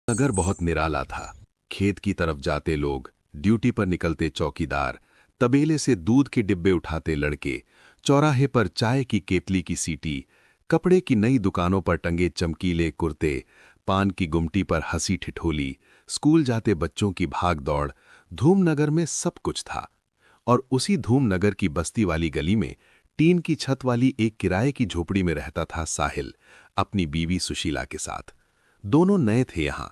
नगर बहुत निराला था। खेत की तरफ जाते लोग, ड्यूटी पर निकलते चौकीदार, तबेले से दूध के डिब्बे उठाते लड़के, चौराहे पर चाय की केतली की सीटी, कपड़े की नई दुकानों पर टंगे चमकीले कुर्ते, पान की गुमटी पर हंसी ठिठोली, स्कूल जाते बच्चों की भाग दौड़, धूमनगर में सब कुछ था। और उसी धूमनगर की बस्ती वाली गली में टीन की छत वाली एक किराए की झोपड़ी में रहता था साहिल, अपनी बीवी सुशीला के साथ। दोनों नए थे यहां,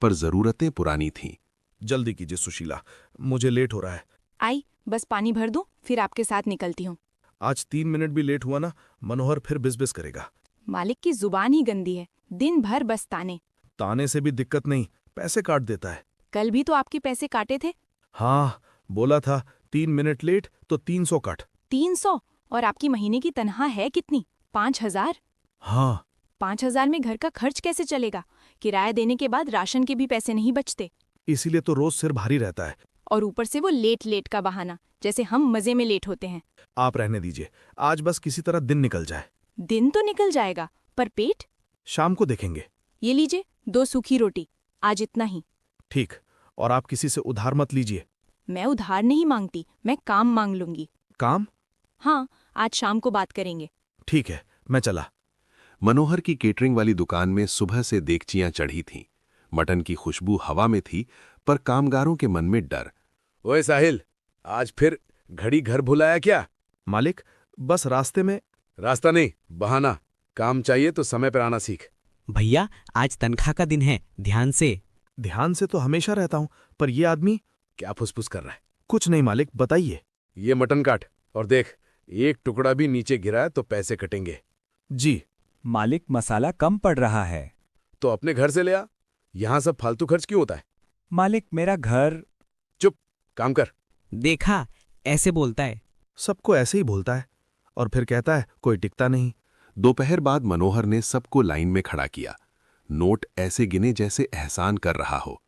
पर जरूरतें पुरानी थीं। जल्दी कीजिए सुशीला, मुझे लेट हो रहा है। आई, बस पानी भर दूं, फिर आपके साथ निकलती हूँ। आज 3 मिनट भी लेट हुआ ना, मनोहर फिर बिजबिज करेगा। मालिक की जुबान ही गंदी है, दिन भर बस ताने। ताने से भी दिक्कत नहीं, पैसे काट देता है। कल भी तो आपके पैसे काटे थे। हाँ, बोला था 3 मिनट लेट तो 300 कट। 300? और आपकी महीने की तनख्वाह है कितनी? 5,000? हाँ, 5,000 में घर का खर्च कैसे चलेगा? किराया देने के बाद राशन के भी पैसे नहीं बचते। इसीलिए तो रोज सिर भारी रहता है। और ऊपर से वो लेट लेट का बहाना, जैसे हम मजे में लेट होते हैं। आप रहने दीजिए, आज बस किसी तरह दिन निकल जाए। दिन तो निकल जाएगा, पर पेट? शाम को देखेंगे। ये लीजिए 2 सूखी रोटी, आज इतना ही। ठीक, और आप किसी से उधार मत लीजिए। मैं उधार नहीं मांगती, मैं काम मांग लूंगी। काम? हाँ, आज शाम को बात करेंगे। ठीक है, मैं चला। मनोहर की केटरिंग वाली दुकान में सुबह से देगचियां चढ़ी थीं। मटन की खुशबू हवा में थी, पर कामगारों के मन में डर। ओए साहिल, आज फिर घड़ी घर भुलाया क्या? मालिक, बस रास्ते में। रास्ता नहीं, बहाना। काम चाहिए तो समय पर आना सीख। भैया, आज तनख्वाह का दिन है, ध्यान से। ध्यान से तो हमेशा रहता हूँ, पर ये आदमी। क्या फुसफुस कर रहा है? कुछ नहीं मालिक, बताइए। ये मटन काट और देख, एक टुकड़ा भी नीचे गिरा है तो पैसे कटेंगे। जी। मालिक, मसाला कम पड़ रहा है। तो अपने घर से ले आ, यहां सब फालतू खर्च क्यों होता है? मालिक, मेरा घर। चुप, काम कर। देखा, ऐसे बोलता है। सबको ऐसे ही बोलता है, और फिर कहता है कोई टिकता नहीं। दोपहर बाद मनोहर ने सबको लाइन में खड़ा किया। नोट ऐसे गिने जैसे एहसान कर रहा हो।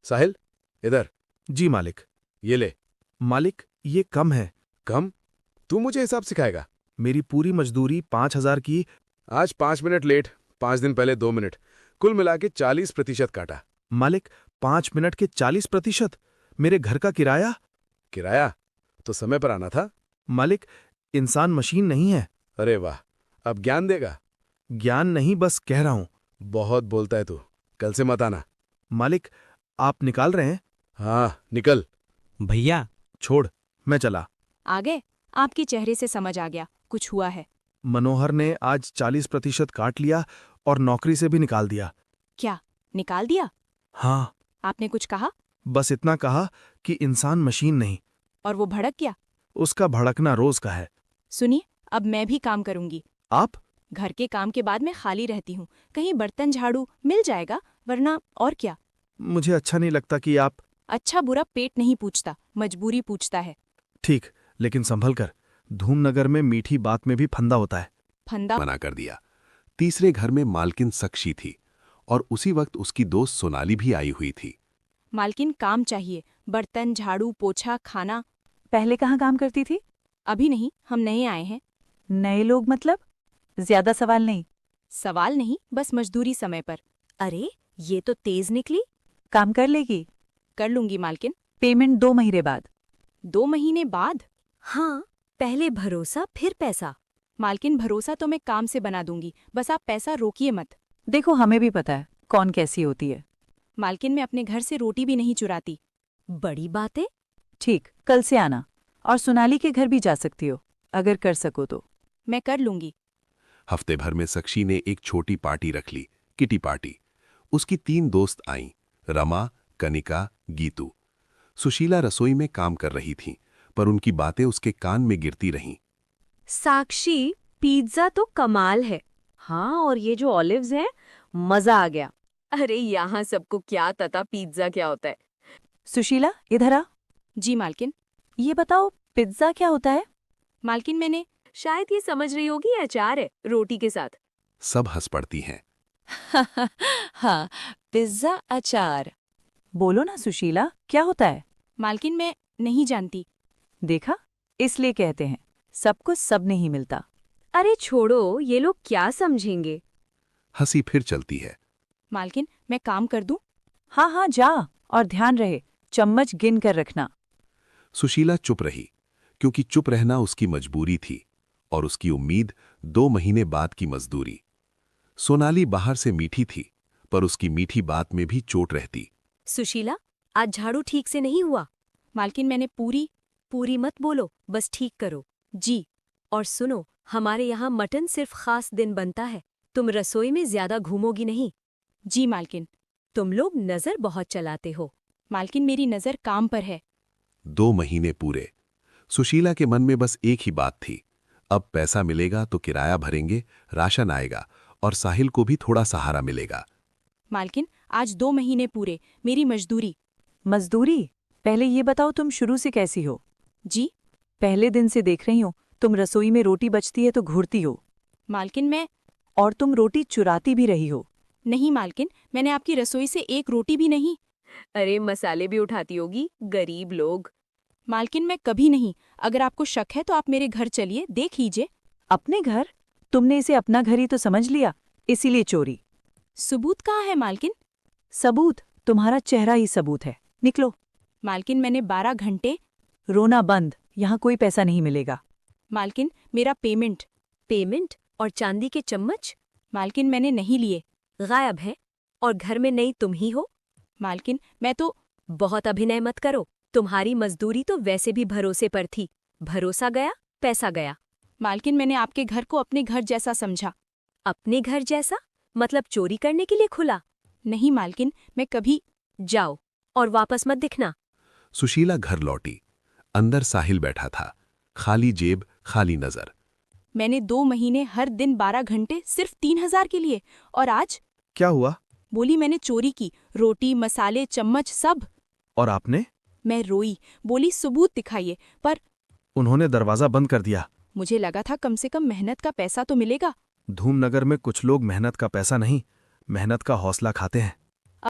साहिल, इधर। जी मालिक। ये ले। मालिक, ये कम है। कम? तू मुझे हिसाब सिखाएगा? मेरी पूरी मजदूरी 5,000 की। आज 5 मिनट लेट, 5 दिन पहले 2 मिनट, कुल मिला के 40% काटा। मालिक, 5 मिनट के 40%? मेरे घर का किराया? किराया? तो समय पर आना था। मालिक, इंसान मशीन नहीं है। अरे वाह, अब ज्ञान देगा? ज्ञान नहीं, बस कह रहा हूं। बहुत बोलता है तू, कल से मत आना। मालिक, आप निकाल रहे हैं? हाँ, निकल। भैया, छोड़, मैं चला। आगे आपके चेहरे से समझ आ गया कुछ हुआ है। मनोहर ने आज 40% काट लिया और नौकरी से भी निकाल दिया। क्या निकाल दिया? हाँ, आपने कुछ कहा? बस इतना कहा कि इंसान मशीन नहीं। और वो भड़क गया? उसका भड़कना रोज का है। सुनिए, अब मैं भी काम करूंगी। आप? घर के काम के बाद मैं खाली रहती हूँ, कहीं बर्तन झाड़ू मिल जाएगा, वरना और क्या। मुझे अच्छा नहीं लगता कि आप। अच्छा बुरा पेट नहीं पूछता, मजबूरी पूछता है। ठीक, लेकिन संभल कर। धूमनगर में मीठी बात में भी फंदा होता है। फंदा? मना कर दिया। तीसरे घर में मालकिन साक्षी थी, और उसी वक्त उसकी दोस्त सोनाली भी आई हुई थी। मालकिन काम चाहिए, बर्तन झाड़ू पोछा खाना। पहले कहाँ काम करती थी? अभी नहीं, हम नए आए हैं। नए लोग मतलब? ज्यादा सवाल नहीं। सवाल नहीं, बस मजदूरी समय पर। अरे, ये तो तेज निकली। काम कर लेगी? कर लूंगी मालकिन। पेमेंट 2 महीने बाद। 2 महीने बाद? हाँ, पहले भरोसा फिर पैसा। मालकिन, भरोसा तो मैं काम से बना दूंगी, बस आप पैसा रोकिए मत। देखो, हमें भी पता है कौन कैसी होती है। मालकिन, मैं अपने घर से रोटी भी नहीं चुराती। बड़ी बात है। ठीक, कल से आना। और सोनाली के घर भी जा सकती हो, अगर कर सको तो। मैं कर लूंगी। हफ्ते भर में साक्षी ने एक छोटी पार्टी रख ली, किटी पार्टी। उसकी 3 दोस्त आईं, रमा, कनिका, गीतू। सुशीला रसोई में काम कर रही थीं, पर उनकी बातें उसके कान में गिरती रहीं। साक्षी, पिज्जा तो कमाल है। हाँ, और ये जो ऑलिव्स हैं, मजा आ गया। अरे यहाँ सबको क्या पता पिज्जा क्या होता है। सुशीला, इधर आ। जी मालकिन। ये बताओ, पिज्जा क्या होता है? मालकिन, मैंने शायद ये समझ रही होगी, अचार है रोटी के साथ। सब हंस पड़ती हैं। हाँ, पिज्जा अचार। बोलो ना सुशीला, क्या होता है? मालकिन, मैं नहीं जानती। देखा, इसलिए कहते हैं सबको सब नहीं मिलता। अरे छोड़ो, ये लोग क्या समझेंगे। हंसी फिर चलती है। मालकिन, मैं काम कर दूं? हाँ हाँ जा, और ध्यान रहे चम्मच गिन कर रखना। सुशीला चुप रही, क्योंकि चुप रहना उसकी मजबूरी थी और उसकी उम्मीद 2 महीने बाद की मजदूरी। सोनाली बाहर से मीठी थी, पर उसकी मीठी बात में भी चोट रहती। सुशीला, आज झाड़ू ठीक से नहीं हुआ। मालकिन मैंने पूरी मत बोलो, बस ठीक करो। जी। और सुनो, हमारे यहाँ मटन सिर्फ खास दिन बनता है। तुम रसोई में ज्यादा घूमोगी नहीं। जी मालकिन। तुम लोग नजर बहुत चलाते हो। मालकिन मेरी नज़र काम पर है। 2 महीने पूरे। सुशीला के मन में बस एक ही बात थी, अब पैसा मिलेगा तो किराया भरेंगे, राशन आएगा और साहिल को भी थोड़ा सहारा मिलेगा। मालकिन आज 2 महीने पूरे, मेरी मजदूरी। मजदूरी? पहले ये बताओ तुम शुरू से कैसी हो? जी। पहले दिन से देख रही हूँ, तुम रसोई में रोटी बचती है तो घूरती हो, मालकिन मैं और तुम रोटी चुराती भी रही हो। नहीं मालकिन, मैंने आपकी रसोई से एक रोटी भी नहीं। अरे मसाले भी उठाती होगी, गरीब लोग। मालकिन मैं कभी नहीं। अगर आपको शक है तो आप मेरे घर चलिए, देख लीजिए। अपने घर? तुमने इसे अपना घर ही तो समझ लिया, इसीलिए चोरी। सबूत कहाँ है मालकिन? सबूत? तुम्हारा चेहरा ही सबूत है। निकलो। मालकिन मैंने 12 घंटे। रोना बंद, यहाँ कोई पैसा नहीं मिलेगा। मालकिन मेरा पेमेंट। पेमेंट और चांदी के चम्मच मालकिन मैंने नहीं लिए। गायब है, और घर में नई तुम ही हो। मालकिन मैं तो बहुत अभिनय मत करो। तुम्हारी मजदूरी तो वैसे भी भरोसे पर थी। भरोसा गया, पैसा गया। मालकिन मैंने आपके घर को अपने घर जैसा समझा। अपने घर जैसा? मतलब चोरी करने के लिए खुला? नहीं मालकिन, मैं कभी। जाओ और वापस मत दिखना। सुशीला घर लौटी। अंदर साहिल बैठा था, खाली जेब, खाली नजर। मैंने 2 महीने हर दिन 12 घंटे सिर्फ 3000 के लिए, और आज? क्या हुआ? बोली मैंने चोरी की, रोटी, मसाले, चम्मच सब। और आपने? मैं रोई, बोली सबूत दिखाइए, पर उन्होंने दरवाजा बंद कर दिया। मुझे लगा था कम से कम मेहनत का पैसा तो मिलेगा। धूमनगर में कुछ लोग मेहनत का पैसा नहीं, मेहनत का हौसला खाते हैं।